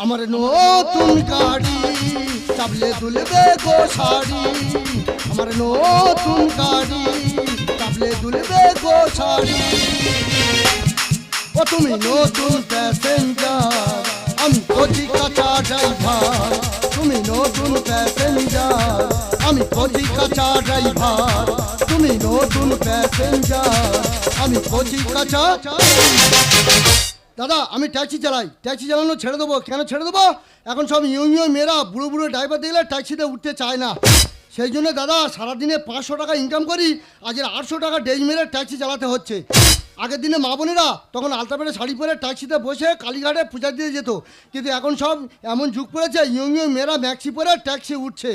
আমার নতুন গাড়ি চাপলে দুলবে গো শাড়ি, আমার নতুন গাড়ি চাপলে দুলবে গো শাড়ি। ও তুমি নতুন প্যাসেঞ্জার, আমি কচি কাঁচা ড্রাইভার। তুমি নতুন প্যাসেঞ্জার, আমি কচি কাঁচা ড্রাইভার। তুমি নতুন প্যাসেঞ্জার, আমি কচি কাঁচা। দাদা আমি ট্যাক্সি চালাই, ট্যাক্সি চালানো ছেড়ে দেবো। কেন ছেড়ে দেবো? এখন সব ইয়ং মেয়েরা বুড়ো বুড়ো ড্রাইভার দেখলে ট্যাক্সিতে উঠতে চায় না। সেই জন্য দাদা সারাদিনে 500 টাকা ইনকাম করি, আজের 800 টাকা ডেজ মেরে ট্যাক্সি চালাতে হচ্ছে। আগের দিনে মা বোনেরা তখন আলতা পেটে শাড়ি পরে ট্যাক্সিতে বসে কালীঘাটে পূজা দিয়ে যেত, কিন্তু এখন সব এমন যুগ পড়েছে ইয়ং মেয়েরা ম্যাক্সি পরে ট্যাক্সি উঠছে।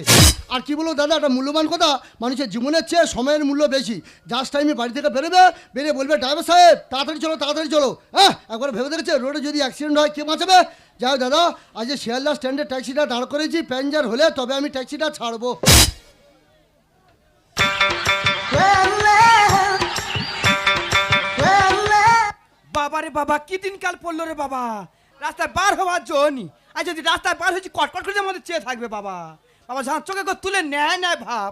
আর কি বলবো দাদা, একটা মূল্যবান কথা, মানুষের জীবনের চেয়ে সময়ের মূল্য বেশি। জাস্ট টাইমে বাড়ি থেকে বেরোবে, বেরিয়ে বলবে ড্রাইভার সাহেব তাড়াতাড়ি চলো তাড়াতাড়ি চলো। হ্যাঁ একবার ভেবে দেখেছে রোডে যদি অ্যাক্সিডেন্ট হয় কে বাঁচাবে? যাই হোক দাদা, আজ শিয়ালদা স্ট্যান্ডে ট্যাক্সিটা দাঁড় করেছি, প্যাঞ্জার হলে তবে আমি ট্যাক্সিটা ছাড়বো। বাবারে বাবা, কি দিনকাল পড়লো রে বাবা, রাস্তায় বার হওয়ার জন্য। আর যদি রাস্তায় বার হয়েছি কটকট করে আমাদের চেয়ে থাকবে বাবা। বাবা যা চোখে করে তুলে নেয় নেয় ভাব,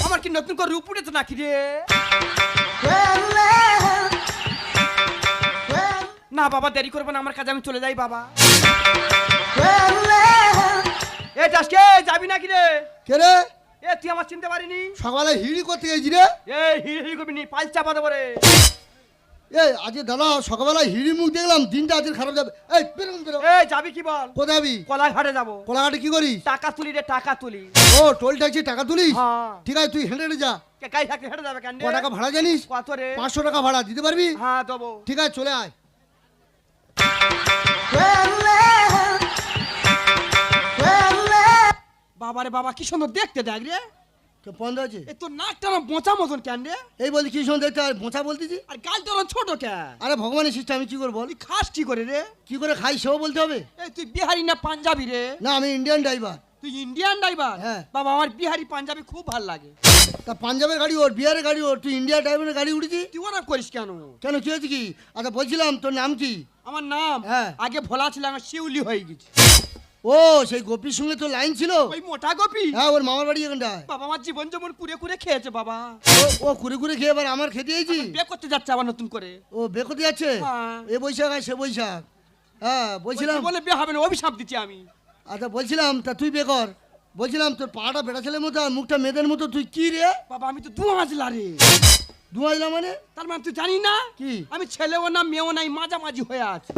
আমার কি নতুন করে রূপ উঠেছে নাকি রে? না বাবা দেরি করবো না, আমার কাজে আমি চলে যাই বাবা। এ যাসকে যাবি নাকি রে? কে রে? এ তুই আমার চিনতে পারিনি? সকালে হিড়ি করতে গেছি রে। এই হিড়ি হিড়ি করবি নি, পাল চাপা দেবো রে। এই আজকে দাদা সকালবেলায় হিড়ি মুখ দেখলাম, দিনটা আজকে খারাপ যাবে। এই বেরোন বেরো। এই যাবি কি বল? কোথায় যাবি? কলাঘাটে যাবো। কোলাঘাটে কি করিস? টাকা তুলি রে, টাকা তুলি। ও টোল ট্যাক্সি টাকা তুলিস? হ্যাঁ। ঠিক আছে তুই হেঁটে হেঁটে যা। গাড়ি থাকলে হেঁটে যাবে কেন? ক টাকা ভাড়া জানিস? কত রে? 500 টাকা ভাড়া দিতে পারবি? হ্যাঁ দেবো। ঠিক আছে চলে আয়। বাবারে বাবা কি সুন্দর দেখতে, দেখ রে। কে বন্ধ আছে? এ তোর নাকটা না বোঁচা মতন কেন রে? এই বলি কি সুন্দর দেখতে, আর বোঁচা বলতেছি? আর গালটা না ছোট কেন? আরে ভগবানের সৃষ্টি, আমি কি করবো? তুই খাস কি করে রে? কি করে খাই সেও বলতে হবে? এই তুই বিহারি না পাঞ্জাবি রে? না আমি ইন্ডিয়ান ড্রাইভার। তুই ইন্ডিয়ান ড্রাইভার? হ্যাঁ। বাবা আমার বিহারি পাঞ্জাবি খুব ভাল লাগে। তা পাঞ্জাবের গাড়ি ওর, বিহারের গাড়ি ওর, তুই ইন্ডিয়া ড্রাইভারের গাড়ি উঠেছি তুই ওরা করিস কেন? কেন? কি হয়েছে কি? আচ্ছা বলছিলাম তোর নাম কি? আমার নাম হ্যাঁ। আগে ভোলা ছিল, আমার শিউলি হয়ে গেছে। ও সেই গোপীর সঙ্গে তো লাইন ছিল? ওই মোটা গোপী? হ্যাঁ ওর মামার বাড়ি এখানটায়। বাবা আমার জীবন যেমন কুড়ে কুড়ে খেয়েছে বাবা। ও কুড়ে কুড়ে খেয়ে এবার আমার খেতে দিয়েছি। বিয়ে করতে যাচ্ছে আবার নতুন করে। ও বেকতে যাচ্ছে? হ্যাঁ। এ বৈশাখ আর সে বৈশাখ। হ্যাঁ বলছিলাম। বলে বিয়ে হবে না, অভিশাপ দিচ্ছি আমি। আচ্ছা বলছিলাম তা তুই বে কর। বলছিলাম তোর পাটা বেটা ছেলের মতো আর মুখটা মেয়েদের মতো, তুই কি রে? বাবা আমি তো ধোঁয়াজলা রে। ধোঁয়াইলা মানে? তার মানে তুই জানি না কি? আমি ছেলেও না মেয়েও নাই, মাঝামাঝি হয়ে আছে।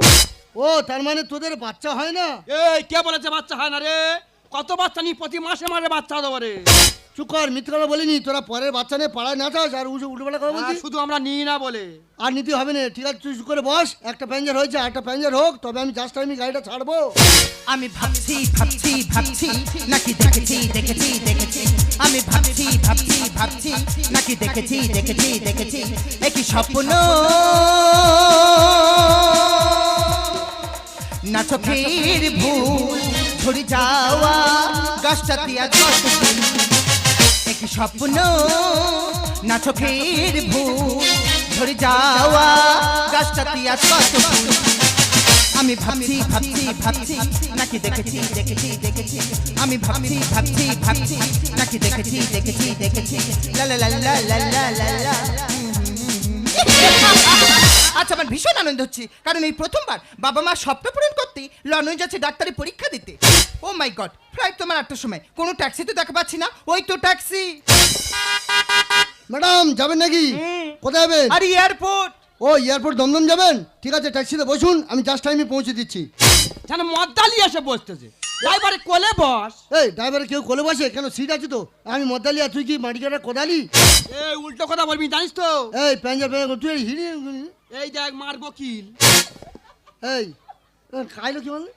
ও তার মানে তোদের বাচ্চা হয় না? এই কে বলেছে বাচ্চা হয় না রে? কত বাচ্চা নি, প্রতি মাসে মাসে বাচ্চা দেবো রে। চুপ কর, মিথ্যে কথা বলিনি। তোরা পরের বাচ্চা নিয়ে পাড়ায় না চাস আর উল্টোপাল্টা কথা হ্যাঁ, বলছিস। শুধু আমরা নিই না বলে। আর নিতে হবে না, ঠিক আছে তুই চুপ করে বস। একটা প্যাঞ্জার হয়েছে, একটা প্যাঞ্জার হোক তবে আমি জাস্ট টাইমে গাড়িটা ছাড়বো। আমি ভাবছি ভাবছি ভাবছি নাকি দেখেছি দেখেছি দেখেছি, আমি ভাবছি ভাবছি ভাবছি নাকি দেখেছি দেখেছি দেখেছি, একই স্বপ্ন না চোখের ভুল, ঝরে যাওয়া গাছটাতে আজ কত ফুল, একই স্বপ্ন না চোখের ভুল, ঝরে যাওয়া গাছটাতে আজ কত ফুল, আমি ভাবছি ভাবছি ভাবছি নাকি দেখেছি দেখেছি দেখেছি, আমি ভাবছি ভাবছি ভাবছি নাকি দেখেছি দেখেছি দেখেছি, লা লা লা লা লা লা লা লা। আচ্ছা আমার ভীষণ আনন্দ হচ্ছে, কারণ এই প্রথমবার বাবা মা স্বপ্ন পূরণ করতে লন্ডন যাচ্ছে ডাক্তারি পরীক্ষা দিতে। ও মাই গড, ফ্লাইট তোমার 8টার সময়, কোনো ট্যাক্সি তো দেখা পাচ্ছি না। ওই তো ট্যাক্সি। ম্যাডাম যাবেন নাকি? কোথায় যাবেন? আরে এয়ারপোর্ট। ও এয়ারপোর্ট দমদম যাবেন? ঠিক আছে ট্যাক্সিতে বসুন, আমি জাস্ট টাইমে পৌঁছে দিচ্ছি। যেন মদ্দালি এসে বসতেছে, ড্রাইভারে কোলে বস। এই ড্রাইভারে কেউ কোলে বসে কেন? সিট আছে তো। আমি মদ্দালি আর তুই কি মাটিকাটা কোদালি? এই উল্টো কথা বলবি জানিস তো? এই প্যাঞ্জাব তুই হিড়ি। এই দেখ মারবো কিল। এই খাইলো কি বললি?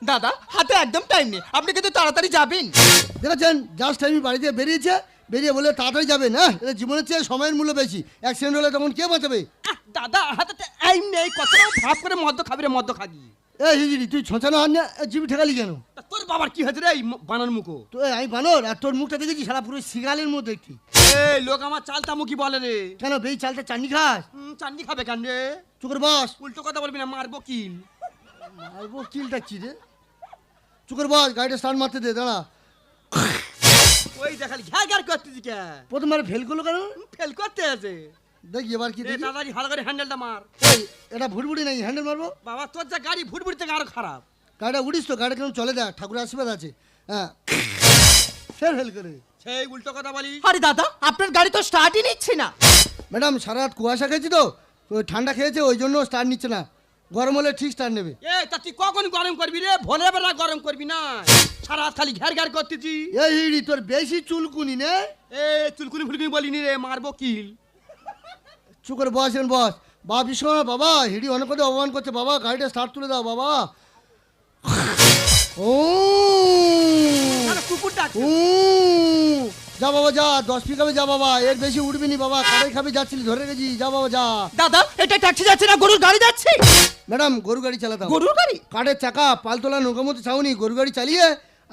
দাদা হাতে একদম টাইম নেই, আপনি কিন্তু তাড়াতাড়ি যাবেন। দেখেছেন জাস্ট টাইমে বাড়ি থেকে বেরিয়েছে, বেরিয়ে বলে তাড়াতাড়ি যাবেন। হ্যাঁ এটা জীবনের চেয়ে সময়ের মূল্য বেশি, অ্যাক্সিডেন্ট হলে তখন কে বাঁচাবে? দাদা হাতে টাইম নেই, কতটা ভাব করে মদ্য খাবি রে, মদ্য খাবি। এই হিজড়ি তুই ছোঁচানো হাত নিয়ে জিবি ঠেকালি কেন? তা তোর বাবার কি হয়েছে রে এই বানার মুখো? তো আমি বানর আর তোর মুখটা দেখেছি সারা পুরো সিগালের মধ্যে দেখছি। এই লোক আমার চালতা মুখি বলে রে। কেন বেই চালটা চাটনি খাস? চান্দি খাবে কেন রে? চুকর বস। উল্টো কথা বলবি না, মারবো কিল। মারবো কিলটা কি রে? চুকের বস গাড়িটা স্টার্ট মারতে দে, দাঁড়া। ওই দেখালি ঘ্যার ঘ্যার করতেছি কে? প্রথমবার ফেল করলো কেন? ফেল করতে আছে। দেখি এবার কি এ দেখি। দাদারি ভালো করে হ্যান্ডেলটা মার। ওই এটা ভুটভুটি নাই, হ্যান্ডেল মারবো। বাবা তোর যা গাড়ি ভুটভুটি থেকে আরো খারাপ। গাড়িটা উড়িস তো, গাড়িটা কেমন চলে দেখ, ঠাকুরের আশীর্বাদ আছে। হ্যাঁ ফেল করে। সেই উল্টো কথা বলি। আরে দাদা, আপনার গাড়ি তো স্টার্টই নিচ্ছে না। ম্যাডাম সারা রাত কুয়াশা খেয়েছি তো, ওই ঠান্ডা খেয়েছে ওই জন্য স্টার্ট নিচ্ছে না। গরম হলে ঠিক স্টার্ট নেবে। এ তা তুই কখন গরম করবি রে? ভোরে বেলা গরম করবি না, সারা রাত খালি ঘ্যার ঘ্যার করতেছি। এই হিড়ি তোর বেশি চুলকুনি নে। এ চুলকুনি ফুলকুনি বলিনি রে, মারবো কিল। চুকের বস এখন বস। বাবা বিশ্বনাথ বাবা, হিড়ি অনেক কথা অপমান করছে বাবা, গাড়িটা স্টার্ট তুলে দাও বাবা। ও আরে কুকুর ডাক। উ যা বাবা যা, 10 পিকাবে যা বাবা, এর বেশি উঠবি নি বাবা, কারে খাবে যাচ্ছিলি ধরে গেছি, যা বাবা যা। দাদা, এটা ট্যাক্সি যাচ্ছে না গরুর গাড়ি যাচ্ছে? ম্যাডাম গরু গাড়ি চালাতাম। গরুর গাড়ি? কাঠের চাকা পালতোলা নৌকার মতো ছাউনি, গরু গাড়ি চালিয়ে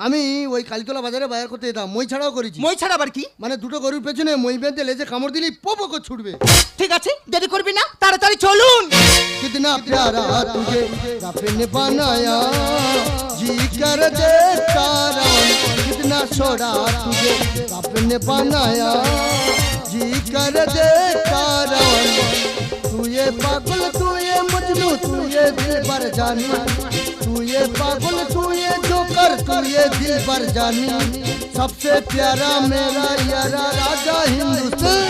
আমি ওই কালীতলা বাজারে বাজার করতে যেতাম। মই ছাড়াও করেছি। মই ছাড়া আবার কি? মানে দুটো গরুর পেছনে মই বেঁধে লেজে কামড় দিলি পোপো করে ছুটবে। ঠিক আছে, দেরি করবি না, তাড়াতাড়ি চলুন। कितना प्यारा तुझे रब ने बनाया, जी कर देखता रवन, कितना छोड़ा तुझे रब ने बनाया, जी कर देखता रवन। तू ये पागल तू ये मजनू तू ये दिल पर जानी, तू ये पागल तू ये जोकर तू ये दिल पर जानी, सबसे प्यारा मेरा यारा राजा हिंदुस्तान।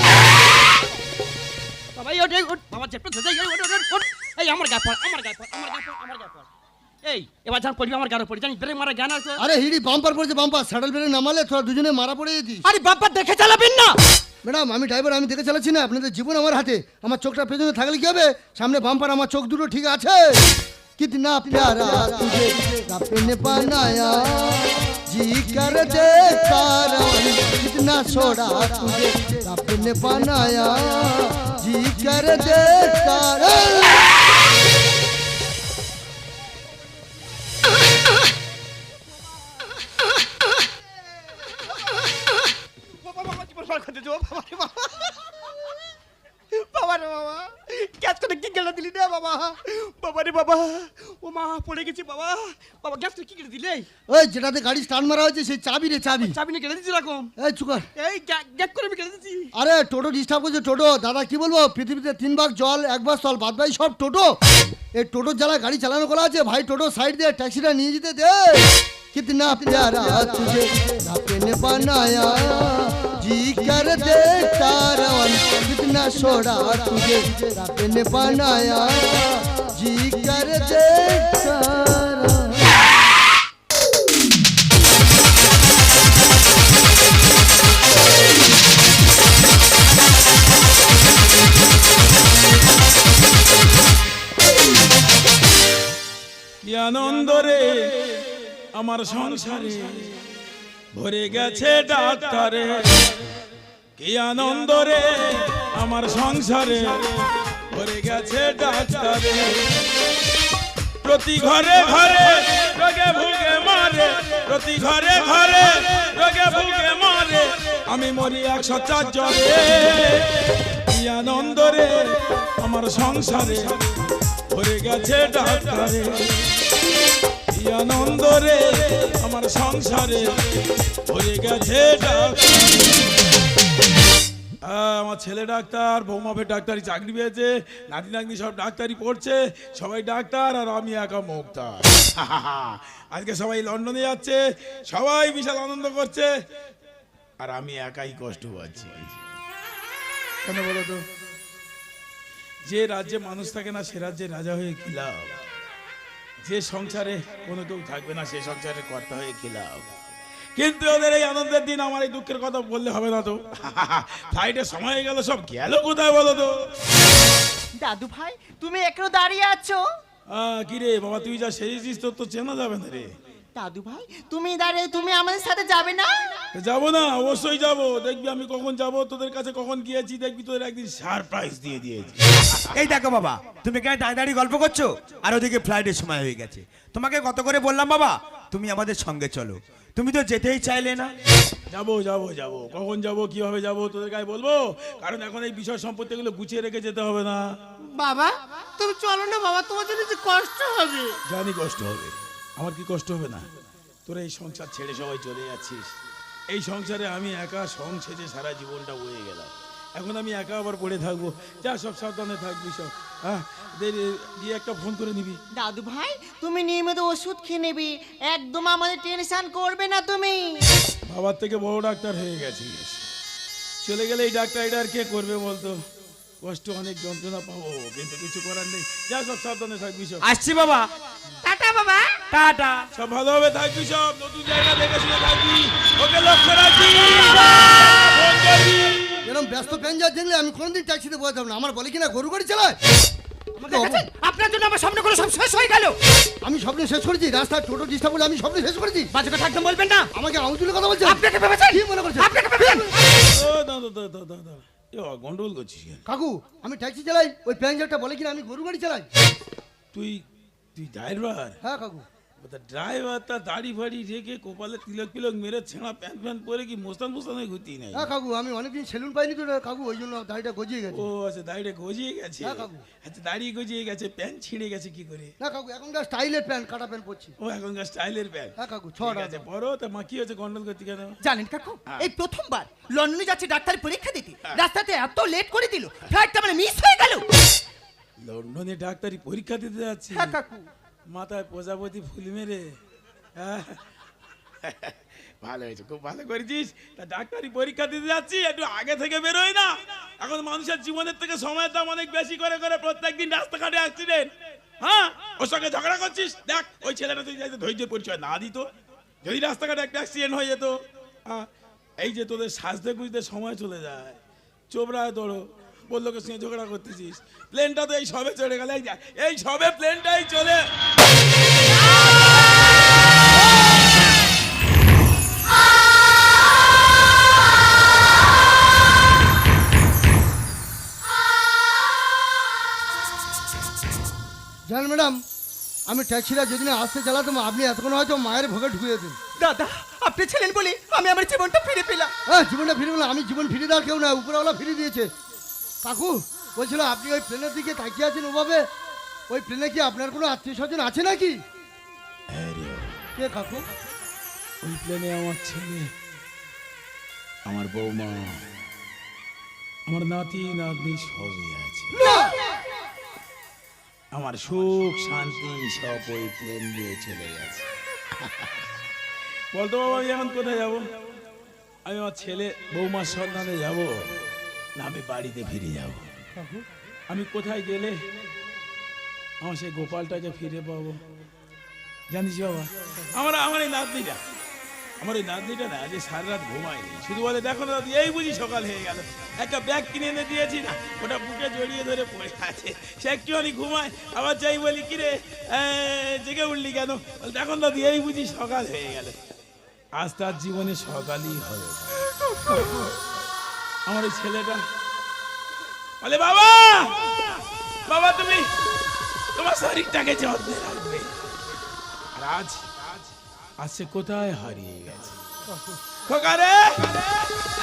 বাবা এই ওঠ ওঠ বাবা চেপটা ধরে এই ওঠ ওঠ ওঠ। এই আমার গায়ে পড়, আমার গায়ে পড়, আমার গায়ে পড়, আমার গায়ে পড়। এই এবার যখন পড়বি আমার গায়ে পড়ি, জানি ব্রেক মারা জ্ঞান আছে। আরে হিড়ি বাম্পার পড়েছে বাম্পার, স্যাডেল ব্রেক নামালে তোরা দুজনে মারা পড়ে যেতিস। আরে বাবা, দেখে চালাবেন না। ম্যাডাম আমি ড্রাইভার, আমি দেখে চালাচ্ছি না, আপনাদের জীবন আমার হাতে। আমার চোখটা পেছনে থাকলে কি হবে, সামনে বাম্পার, আমার চোখ দুটো ঠিক আছে। कितना प्यारा तुझे रब ने बनाया, जी कर देखता रवन, कितना छोड़ा तुझे रब ने बनाया, जी कर देखता रवन। বাবা বাবা জীবন পার করে দিও বাবা রে বাবা। বাবা রে বাবা, গ্যাস করে কি গেলা দিলি রে বাবা। বাবা রে বাবা, ও মা পড়ে গেছি বাবা। বাবা গ্যাস করে কি গেলা দিলে? ওই যেটাতে গাড়ি স্টার্ট মারা হয়েছে সেই চাবি রে চাবি। চাবি নিয়ে গেলে দিছি এরকম। এই চুকার। এই গ্যাস করে আমি গেলে দিছি। আরে টোটো ডিস্টার্ব করছে টোটো। দাদা কি বলবো, পৃথিবীতে 3 ভাগ জল 1 ভাগ স্থল, বাদ বাকি সব টোটো। এই টোটোর জ্বালা গাড়ি চালানো করা আছে ভাই, টোটো সাইড দিয়ে ট্যাক্সিটা নিয়ে যেতে দে। कितना प्यारा तुझे रब ने बनाया, जी कर देखता रवन, कितना छोड़ा तुझे रब ने बनाया, जी कर देखता रवन। কি আনন্দ রে আমার সংসারে ভরে গেছে ডাক্তারে, কি আনন্দ রে আমার সংসারে ভরে গেছে ডাক্তারে। প্রতি ঘরে ঘরে রোগে ভুগে মারে, প্রতি ঘরে ঘরে রোগে ভুগে মারে, আমি মরি 104 জ্বরে। কি আনন্দ রে আমার সংসারে ভরে গেছে ডাক্তারে, কি আনন্দ রে আমার সংসারে ভরে গেছে ডাক্তারে। আমার ছেলে ডাক্তার, বৌমাপের ডাক্তারি চাকরি পেয়েছে, নাতি নাতনি সব ডাক্তারি পড়ছে, সবাই ডাক্তার আর আমি একা মুক্তার। আজকে সবাই লন্ডনে যাচ্ছে, সবাই বিশাল আনন্দ করছে, আর আমি একাই কষ্ট পাচ্ছি। কেন বলো তো? যে রাজ্যে মানুষ থাকে না সে রাজ্যে রাজা হয়ে কি লাভ? যে সংসারে কোনো কেউ থাকবে না সে সংসারে কর্তা হয়ে কি লাভ? কিন্তু ওদের এই আনন্দের দিন আমার এই দুঃখের কথা বললে হবে না তো। ফ্লাইটের সময় হয়ে গেল, সব গেল কোথায় বলো তো? দাদু ভাই, তুমি এখনো দাঁড়িয়ে আছো? কি রে বাবা, তুই যা সেজেছিস তোর তো চেনা যাবে না রে। দাদু ভাই, তুমি দাঁড়িয়ে, তুমি আমাদের সাথে যাবে না? যাবো না, অবশ্যই যাবো। দেখবি আমি কখন যাবো, তোদের কাছে কখন গিয়েছি, দেখবি তোদের একদিন সারপ্রাইজ দিয়ে দিয়েছি। এই দেখো বাবা, তুমি কেন দাঁড়িয়ে দাঁড়িয়ে গল্প করছো? আর ওদিকে ফ্লাইটের সময় হয়ে গেছে। তোমাকে কত করে বললাম বাবা, তুমি আমাদের সঙ্গে চলো, তুমি তো যেতেই চাইলে না। যাবো যাবো যাবো, কখন যাবো কিভাবে যাবো তোদের গায়ে বলবো, কারণ এখন এই বিষয় সম্পত্তিগুলো গুছিয়ে রেখে যেতে হবে না। বাবা তুমি চলো না বাবা, তোমার জন্য যে কষ্ট হবে। জানি কষ্ট হবে, আমার কি কষ্ট হবে না? তোরা এই সংসার ছেড়ে সবাই চলে যাচ্ছিস। এই সংসারে আমি একা সংসারে সারা জীবনটা বয়ে গেলাম। এখন আমি একা আবার পড়ে থাকবো। যা, সব সাবধানে থাকবি সব। হ্যাঁ, গিয়ে একটা ফোন করে নিবি। দাদু ভাই তুমি নিয়মিত ওষুধ খেয়ে নেবে, একদম আমাদের টেনশন করবে না তুমি। বাবার থেকে বড় ডাক্তার হয়ে গেছিস, চলে গেলে এই ডাক্তার আর কে করবে বলতো? কষ্ট অনেক, যন্ত্রণা পাবো, কিন্তু কিছু করার নেই। যা, সব সাবধানে থাকবি সব। আসছি বাবা, টাটা বাবা। টাটা। সব ভালোভাবে থাকবি, সব নতুন জায়গা দেখে শুনে থাকবি, ওকে লক্ষ্য রাখবি। ফোন করবি। এরকম ব্যস্ত প্যাঞ্জার দেখলে আমি কোনোদিন ট্যাক্সিতে বসতাম না। আমার বলে কিনা গরু গাড়ি চালায়। আপনার জন্য আমার সামনে করে সব শেষ হয়ে গেল। আমি স্বপ্ন শেষ করেছি, রাস্তায় টোটো ডিস্টার্ব করে আমি স্বপ্ন শেষ করেছি। বাজে কথা একদম বলবেন না। আমাকে আঙুলে কথা বলছেন? আপনাকে ভেবেছেন? কি মনে করছেন? আপনাকে ভেবেছেন? ও দাদা, গন্ডগোল করছিস কেন? কাকু আমি ট্যাক্সি চালাই, ওই প্যাঞ্জারটা বলে কিনা আমি গরু গাড়ি চালাই। তুই ড্রাইভার? হ্যাঁ কাকু। ড্রাইভারটা দাড়ি ফাড়ি রেখে কপালে তিলক তিলক মেরে ছেঁড়া প্যান্ট প্যান্ট পরে কি মোস্তান হয়ে ঘুরতি নাই? হ্যাঁ কাকু, আমি অনেকদিন সেলুন পাইনি তো কাকু, ওই জন্য দাড়িটা গজিয়ে গেছে। ও আচ্ছা, দাড়িটা গজিয়ে গেছে। হ্যাঁ কাকু। আচ্ছা, দাড়ি গজিয়ে গেছে, প্যান্ট ছিঁড়ে গেছে কি করে? না কাকু, এখনকার স্টাইলের প্যান্ট, কাটা প্যান্ট পরছি। ও এখনকার স্টাইলের প্যান্ট। হ্যাঁ কাকু, ঠিক আছে, পরো। তা মা কি হচ্ছে, গন্ডল করতে কেন? জানেন কাকু, এই প্রথমবার লন্ডনে যাচ্ছে ডাক্তার পরীক্ষা দিতে, রাস্তাতে এত লেট করে দিল, ফ্লাইটটা মানে মিস হয়ে গেল। লন্ডনে ডাক্তারি পরীক্ষা দিতে যাচ্ছি? হ্যাঁ কাকু। মাথায় প্রজাপতি ফুল মেরে। হ্যাঁ, ভালো হয়েছে, খুব ভালো করেছিস। তা ডাক্তারি পরীক্ষা দিতে যাচ্ছি, একটু আগে থেকে বেরোয় না? এখন মানুষের জীবনের থেকে সময়ের দাম অনেক বেশি করে করে প্রত্যেকদিন রাস্তাঘাটে অ্যাক্সিডেন্ট। হ্যাঁ, ওর সঙ্গে ঝগড়া করছিস? দেখ, ওই ছেলেটা তুই যাইতে ধৈর্যের পরিচয় না দিত, যদি রাস্তাঘাটে একটা অ্যাক্সিডেন্ট হয়ে যেত। হ্যাঁ, এই যে তোদের সাজতে গুজতে সময় চলে যায়, চোপড়ায় তোড়ো বললো কে সঙ্গে ঝগড়া করতেছিস। প্লেনটা তো এই সবে চলে গেল, এই সবে প্লেনটাই চলে। জান ম্যাডাম, আমি ট্যাক্সিটা যদি না আসতে চালাতাম, আপনি এতক্ষণ হয়তো মায়ের ভোগে ঢুকে যেতেন। দাদা আপনি ছিলেন বলে আমি আমার জীবনটা ফিরে পেলাম। হ্যাঁ, জীবনটা ফিরে পেলাম। আমি জীবন ফিরে দেওয়ার কেউ না, উপরওয়ালা ফিরে দিয়েছে। কাকু বলছিল আপনি ওই প্লেনের দিকে তাকিয়ে আছেন ওভাবে, ওই প্লেনে কি আপনার কোনো আত্মীয় স্বজন আছে নাকি? কে কাকু? ওই প্লেনে আমার ছেলে, আমার বৌমা, আমার নাতি নাতনি সবই আছে। আমার সুখ শান্তি সব ওই প্লেন দিয়ে চলে গেছে। বলতো বাবা, আমি এখন কোথায় যাব? আমি আমার ছেলে বৌমার সন্ধানে যাব, না আমি বাড়িতে ফিরে যাব? আমি কোথায় গেলে আমার সেই গোপালটাকে ফিরে পাবো? জানিস বাবা, আমার এই নাতনিটা, আমার এই নাতনিটা না আজ সারা রাত ঘুমায়নি, শুধু বলে দেখো না দাদি, এই বুঝি সকাল হয়ে গেল। একটা ব্যাগ কিনে এনে দিয়েছি না, ওটা বুকে জড়িয়ে ধরে পড়ে আছে। সে একটুখানি ঘুমায়, আবার যাই বলি কিরে জেগে উঠলি কেন? বলে দেখো দাদি, এই বুঝি সকাল হয়ে গেল। আজ তার জীবনে সকালই হবে। আমার এই ছেলেটা বলে বাবা, বাবা তুমি তোমার শরীরটাকে যত্নে রাখবে। আর আজ সে কোথায় হারিয়ে গেছে। খোকা রে,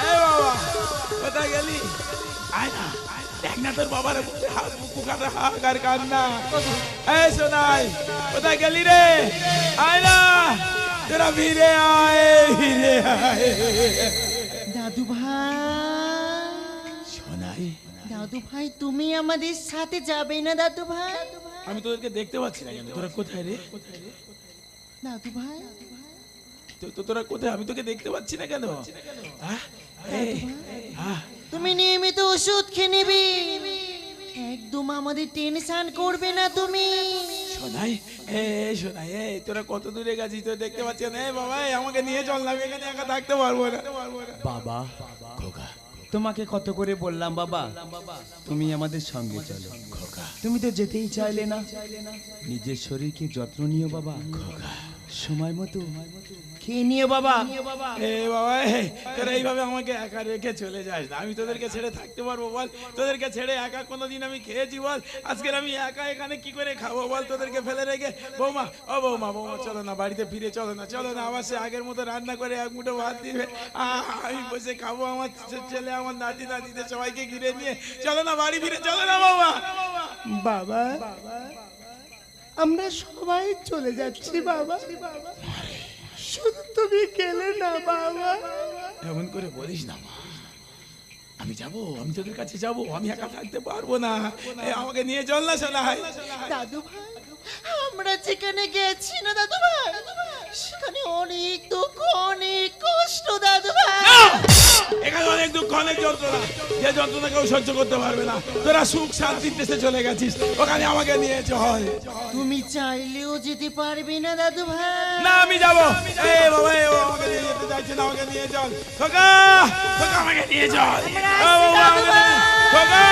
এই বাবা কোথায় গেলি? আয় না, দেখ না তোর বাবার বুকুখাটা হাহাকার কান্না। এই সোনাই, কোথায় গেলি রে? আয় না, তোরা ফিরে আয়, ফিরে আয়। দাদু ভাই, সোনাই, দাদু ভাই তুমি আমাদের সাথে যাবে না? দাদু ভাই, আমি তোদেরকে দেখতে পাচ্ছি না কেন? তোরা কোথায় রে? দাদু ভাই, তোরা কোথায়? আমি তোকে দেখতে পাচ্ছি না কেন? তুমি নিয়মিত ওষুধ খেয়ে নেবে, একদম আমাদের টেনশন করবে না তুমি। শোনাই, শোনাই, তোরা কত দূরে গেছিস? তো দেখতে পাচ্ছি না। বাবা আমাকে নিয়ে চল না, আমি এখানে একা থাকতে পারবো না। বাবা খোকা, তোমাকে কত করে বললাম বাবা, তুমি আমাদের সঙ্গে চলো। খোকা, তুমি তো যেতেই চাইলে না। নিজের শরীরকে যত্ন নিও বাবা, খোকা, সময় মতো খেয়ে নিও বাবা। বাবা তোরা এইভাবে আমাকে একা রেখে চলে যাস না। আমি তোদেরকে ছেড়ে থাকতে পারবো বল? তোদেরকে ছেড়ে একা কোনোদিন আমি খেয়েছি বল? আজকের আমি একা এখানে কি করে খাবো বল তোদেরকে ফেলে রেখে? বৌমা, ও বৌমা, বৌমা চলো না, বাড়িতে ফিরে চলো না, চলো না। আবার সে আগের মতো রান্না করে এক মুঠো ভাত দিবে, আমি বসে খাবো, আমার ছেলে আমার নাতি নাতিদের সবাইকে ঘিরে নিয়ে। চলো না, বাড়ি ফিরে চলো না বৌমা। বাবা আমরা সবাই চলে যাচ্ছি বাবা, শুধু গেলে না বাবা? এমন করে বলিস না মা, আমি যাব, আমি তোদের কাছে যাব, আমি একা থাকতে পারবো না, আমাকে নিয়ে চল না সোনাই। দাদু ভাই, আমরা যেখানে গেছি না দাদু ভাই, সেখানে অনেক দুঃখ, অনেক কষ্ট দাদু ভাই। এখানে অনেক দুঃখ, অনেক যন্ত্রণা, যে যন্ত্রণা কেউ সহ্য করতে পারবে না। তোরা সুখ শান্তির দেশে চলে গেছিস, ওখানে আমাকে নিয়ে চল। তুমি চাইলেও যেতে পারবে না দাদু ভাই। না আমি যাবো। এই বাবা, ও আমাকে নিয়ে যেতে চাইছে না, আমাকে নিয়ে চল। খোকা, খোকা আমাকে নিয়ে চল। ও বাবা, আমাকে নিয়ে- খোকা!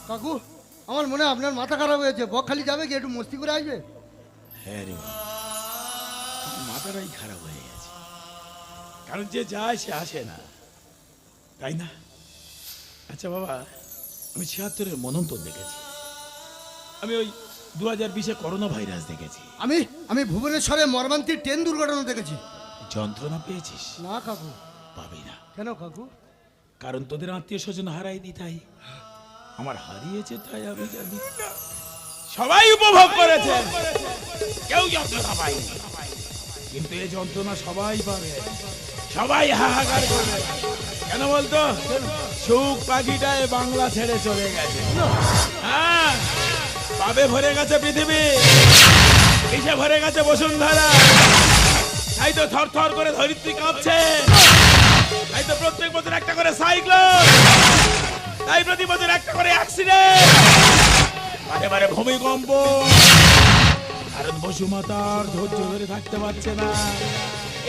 কাকু, আমার মনে হয় আপনার মাথা খারাপ হয়েছে। বকখালি যাবে কি, একটু মস্তি করে আসবে? হ্যাঁ রে বাবা, আমার মাথাটাই খারাপ হয়ে গেছে, কারণ যে যায় সে আসে না, তাই না? আচ্ছা বাবা, আমি ৭৬-এর মনন্তর দেখেছি, আমি ওই 2020-এ করোনা ভাইরাস দেখেছি। আমি ভুবনেশ্বরে মর্মান্তিক ট্রেন দুর্ঘটনা দেখেছি। যন্ত্রণা পেয়েছিস? না কাকু। পাবি না। কেন কাকু? কারণ তোদের আত্মীয় স্বজন হারাইনি, তাই আমার হারিয়েছে, তাই আমি জানি। সবাই উপভোগ করেছে, কেউ যন্ত্রণা পায়নি, কিন্তু এই যন্ত্রণা সবাই পাবে, সবাই হাহাকার করবে। কেন বলতো? সুখ পাখিটা এ বাংলা ছেড়ে চলে গেছে। হ্যাঁ, পাবে ভরে গেছে পৃথিবী, বিষে ভরে গেছে বসুন্ধরা, তাই তো থর থর করে ধরিত্রী কাঁপছে, তাই তো প্রত্যেক বছর একটা করে সাইক্লোন, তাই প্রতি বছর একটা করে অ্যাক্সিডেন্ট, বারে বারে ভূমিকম্প। কারণ বসুমাতার ধৈর্য ধরে থাকতে পারছে না,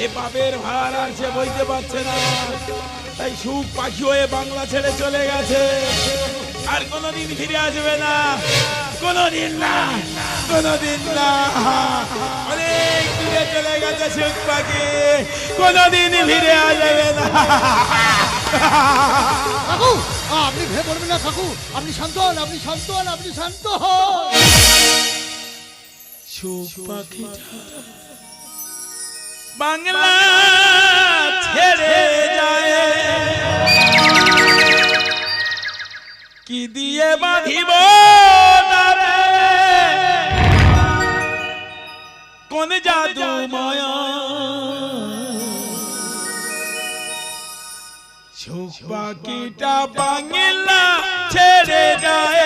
এ পাপের ভার আর সে বইতে পারছে না, তাই সুখ পাখি হয়ে বাংলা ছেড়ে চলে গেছে, আর কোনোদিন ফিরে আসবে না, কোনোদিন না, কোনোদিন না। অনেক দূরে চলে গেছে সুখ পাখি, কোনোদিন ফিরে আসবে না। কাকু, আপনি ভেবে পড়বেন না কাকু, আপনি শান্ত হন, আপনি শান্ত হন, আপনি শান্ত হন। সুখ পাখিটা বাংলা ছেড়ে যায়, কি দিয়ে বাঁধিব তারে, কোন জাদু মায়া। সুখ পাখিটা বাংলা ছেড়ে যায়,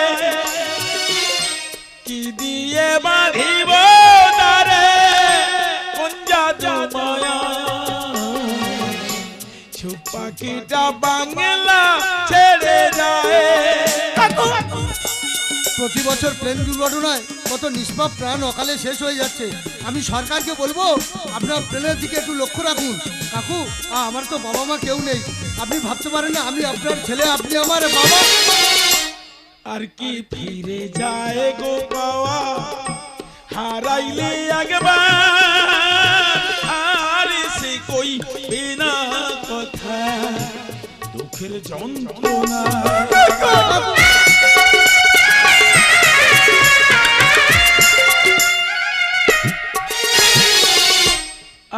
কি দিয়ে বাঁধিব তারে, কোন জাদু মায়া। সুখ পাখিটা বাংলা ছেড়ে যায়। প্রতি বছর প্লেন দুর্ঘটনায় কত নিষ্পাপ প্রাণ অকালে শেষ হয়ে যাচ্ছে। আমি সরকারকে বলবো, আপনার প্লেনের দিকে একটু লক্ষ্য রাখুন। কাকু, আমার তো বাবা মা কেউ নেই, আপনি ভাবতে পারেন না আমি আপনার ছেলে, আপনি আমার বাবা। আর কি ফিরে যায় গো পাওয়া, হারাইলে একবার, আর সে কই বিনা কথা, দুঃখের যন্ত্রণা।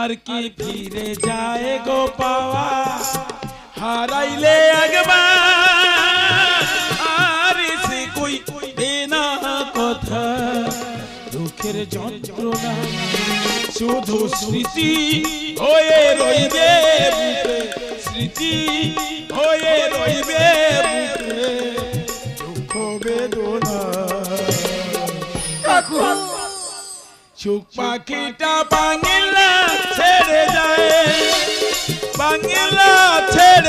আর কি ফিরে যায় গো পাওয়া, হারাইলে একবার, আর সে কই বিনা কথা, দুঃখের যন্ত্রণা। শুধু স্মৃতি হয়ে রইবে বুকে, স্মৃতি হয়ে রইবে বুকে, দুঃখ বেদনা। সুখ পাখিটা বাংলা ছেড়ে যায়, বাংলা ছেড়ে